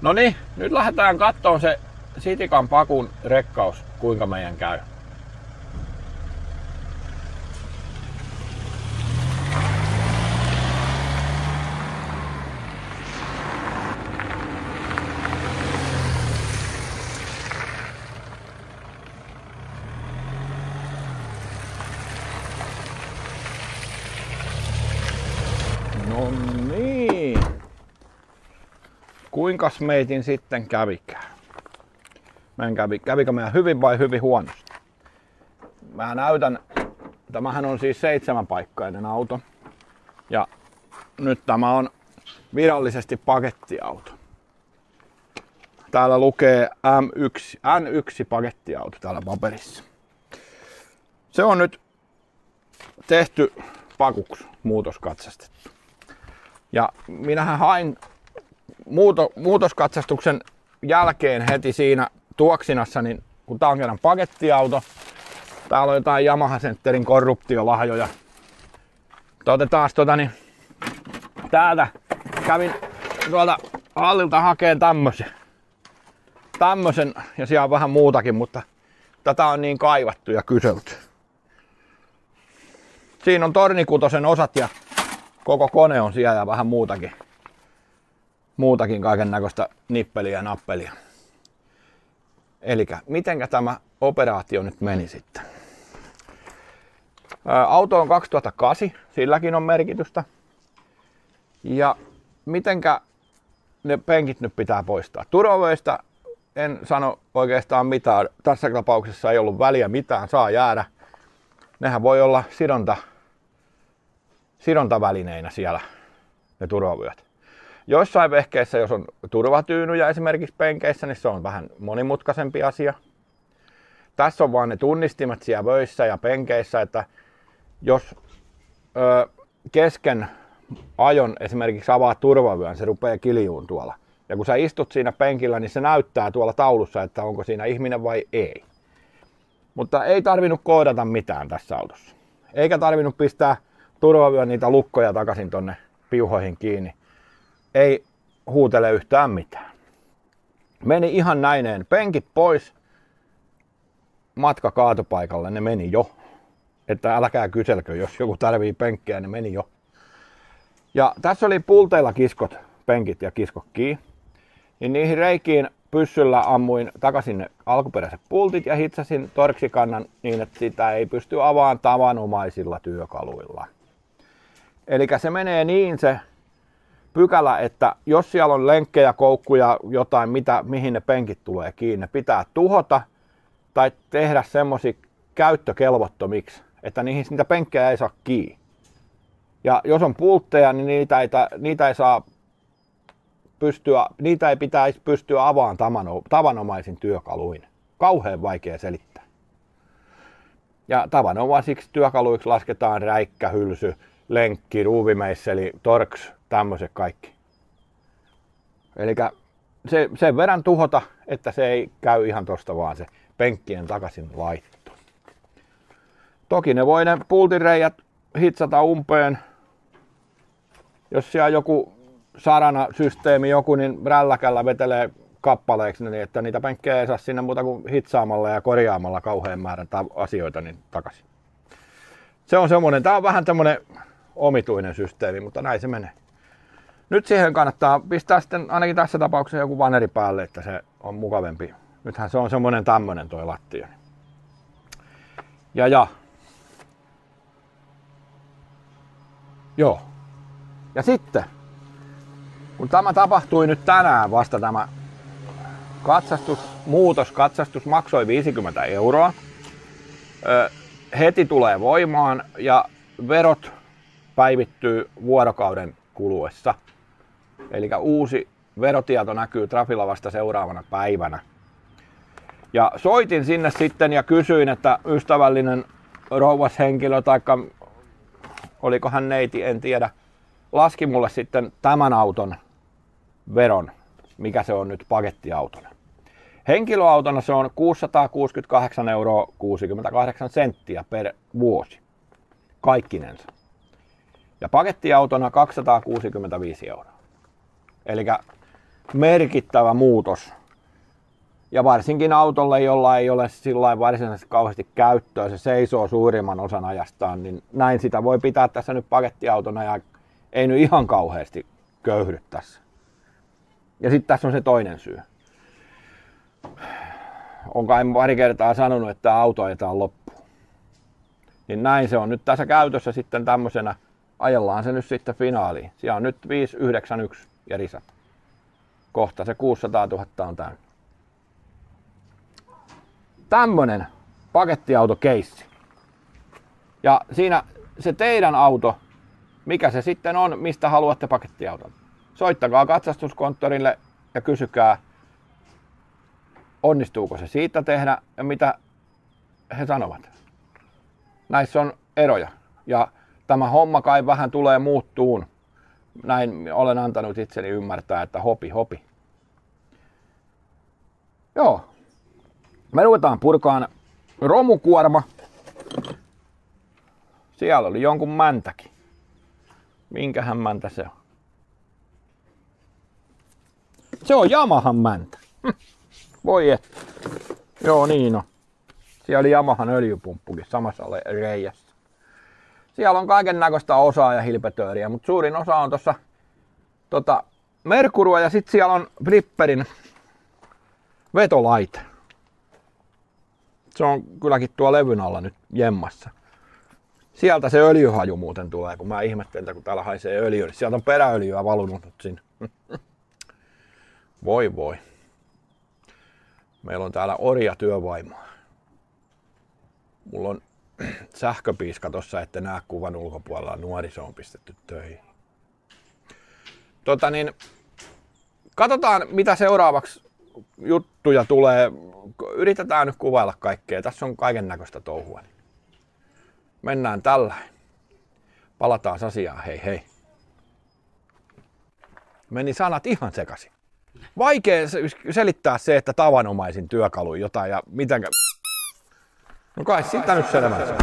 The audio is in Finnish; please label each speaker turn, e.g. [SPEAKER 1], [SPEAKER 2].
[SPEAKER 1] No niin, nyt lähdetään kattoon se Citikan pakun rekkaus, kuinka meidän käy. No niin. Kuinkas meitin sitten kävikään? Kävikö meidän hyvin vai hyvin huonosti? Mä näytän, tämähän on siis 7-paikkainen auto. Ja nyt tämä on virallisesti pakettiauto. Täällä lukee N1 pakettiauto täällä paperissa. Se on nyt tehty pakuksi, muutoskatsastettu. Ja minähän hain muutoskatsastuksen jälkeen heti siinä tuoksinassa, niin kun tää on kerran pakettiauto, täällä on jotain Yamaha Centerin korruptiolahjoja. Otetaan täältä kävin tuolta hallilta hakeen tämmösen, ja siellä on vähän muutakin, mutta tätä on niin kaivattu ja kyselty. Siinä on tornikutosen osat ja koko kone on siellä ja vähän muutakin kaiken näköistä nippeliä ja nappelia. Elikkä mitenkä tämä operaatio nyt meni sitten? Auto on 2008, silläkin on merkitystä. Ja mitenkä ne penkit nyt pitää poistaa? Turvavöistä en sano oikeastaan mitään. Tässä tapauksessa ei ollut väliä mitään, saa jäädä. Nehän voi olla sidontavälineinä siellä, ne turvavyöt. Joissain vehkeissä, jos on turvatyynyjä esimerkiksi penkeissä, niin se on vähän monimutkaisempi asia. Tässä on vaan ne tunnistimet siellä vöissä ja penkeissä, että jos kesken ajon esimerkiksi avaa turvavyön, se rupeaa kiljuun tuolla. Ja kun sä istut siinä penkillä, niin se näyttää tuolla taulussa, että onko siinä ihminen vai ei. Mutta ei tarvinnut koodata mitään tässä autossa. Eikä tarvinnut pistää turvavyön niitä lukkoja takaisin tonne piuhoihin kiinni. Ei huutele yhtään mitään. Meni ihan näineen. Penkit pois. Matka kaatopaikalle, ne meni jo. Että älkää kyselkö, jos joku tarvii penkkejä, ne meni jo. Ja tässä oli pulteilla kiskot, penkit ja kiskot kiinni. Niin niihin reikiin pyssyllä ammuin takaisin ne alkuperäiset pultit ja hitsasin torksikannan niin, että sitä ei pysty avaamaan tavanomaisilla työkaluilla. Eli se menee niin se pykälä, että jos siellä on lenkkejä, koukkuja, jotain, mihin ne penkit tulee kiinni, ne pitää tuhota tai tehdä semmosia käyttökelvottomiksi, että niitä penkkejä ei saa kiinni. Ja jos on pultteja, niin niitä ei pitäisi pystyä avaamaan tavanomaisin työkaluin. Kauhean vaikea selittää. Ja tavanomaisiksi työkaluiksi lasketaan räikkä, hylsy, lenkki, ruuvimeisseli, torks, tämmöiset kaikki. Eli sen verran tuhota, että se ei käy ihan tosta vaan se penkkien takaisin laitto. Toki ne voi ne pultinreijät hitsata umpeen. Jos siellä joku sarana-systeemi niin rälläkällä vetelee kappaleeksi, niin että niitä penkkejä ei saa sinne muuta kuin hitsaamalla ja korjaamalla kauhean määrän asioita niin takaisin. Se on semmoinen, tää on vähän tämmönen omituinen systeemi, mutta näin se menee. Nyt siihen kannattaa pistää sitten ainakin tässä tapauksessa joku vaneri päälle, että se on mukavempi. Nythän se on semmoinen tämmönen toi lattia. Ja. Joo. Ja sitten, kun tämä tapahtui nyt tänään vasta tämä muutoskatsastus maksoi 50 €. Heti tulee voimaan ja verot päivittyy vuorokauden kuluessa. Eli uusi verotieto näkyy Trafilla vasta seuraavana päivänä. Ja soitin sinne sitten ja kysyin, että ystävällinen rouvashenkilö, taikka oliko hän neiti, en tiedä, laski mulle sitten tämän auton veron, mikä se on nyt pakettiautona. Henkilöautona se on 668,68 € per vuosi, kaikkinensa. Ja pakettiautona 265 €. Eli merkittävä muutos. Ja varsinkin autolle, jolla ei ole sillain varsinaisesti kauheasti käyttöä, se seisoo suurimman osan ajastaan, niin näin sitä voi pitää tässä nyt pakettiautona ja ei nyt ihan kauheasti köyhdy tässä. Ja sitten tässä on se toinen syy. On kai pari kertaa sanonut, että tämä auto ajetaan loppuun. Niin näin se on nyt tässä käytössä sitten tämmöisenä. Ajellaan se nyt sitten finaaliin. Siellä on nyt 591 ja risat. Kohta se 600 000 on täynnä. Tämmönen pakettiautokeissi. Ja siinä se teidän auto, mikä se sitten on, mistä haluatte pakettiauton. Soittakaa katsastuskonttorille ja kysykää, onnistuuko se siitä tehdä ja mitä he sanovat. Näissä on eroja. Ja tämä homma kai vähän tulee muuttuun. Näin olen antanut itseni ymmärtää, että hopi. Joo. Me ruvetaan purkaan romukuorma. Siellä oli jonkun mäntäkin. Minkähän mäntä se on? Se on Yamahan mäntä. Voi et. Joo niin on. Siellä oli Yamahan öljypumppukin samassa reijässä. Siellä on kaiken näköistä osaa ja hilpetööriä, mutta suurin osa on tuossa Merkurua ja sitten siellä on Flipperin vetolaite. Se on kylläkin tuo levyn alla nyt jemmassa. Sieltä se öljyhaju muuten tulee, kun mä ihmettelen, kun täällä haisee öljyä, niin sieltä on peräöljyä valunut sinne. Voi. Meillä on täällä orjatyövoimaa. Mulla on sähköpiiska tossa, ette näe kuvan ulkopuolella, nuoriso on pistetty töihin. Katsotaan mitä seuraavaksi juttuja tulee. Yritetään nyt kuvailla kaikkea. Tässä on kaiken näköistä touhua. Mennään tällä. Palataan asiaan. Hei. Meni sanat ihan sekaisin. Vaikea selittää se, että tavanomaisin työkalu jotain ja mitenkä. No kai sitä nyt selvänsä.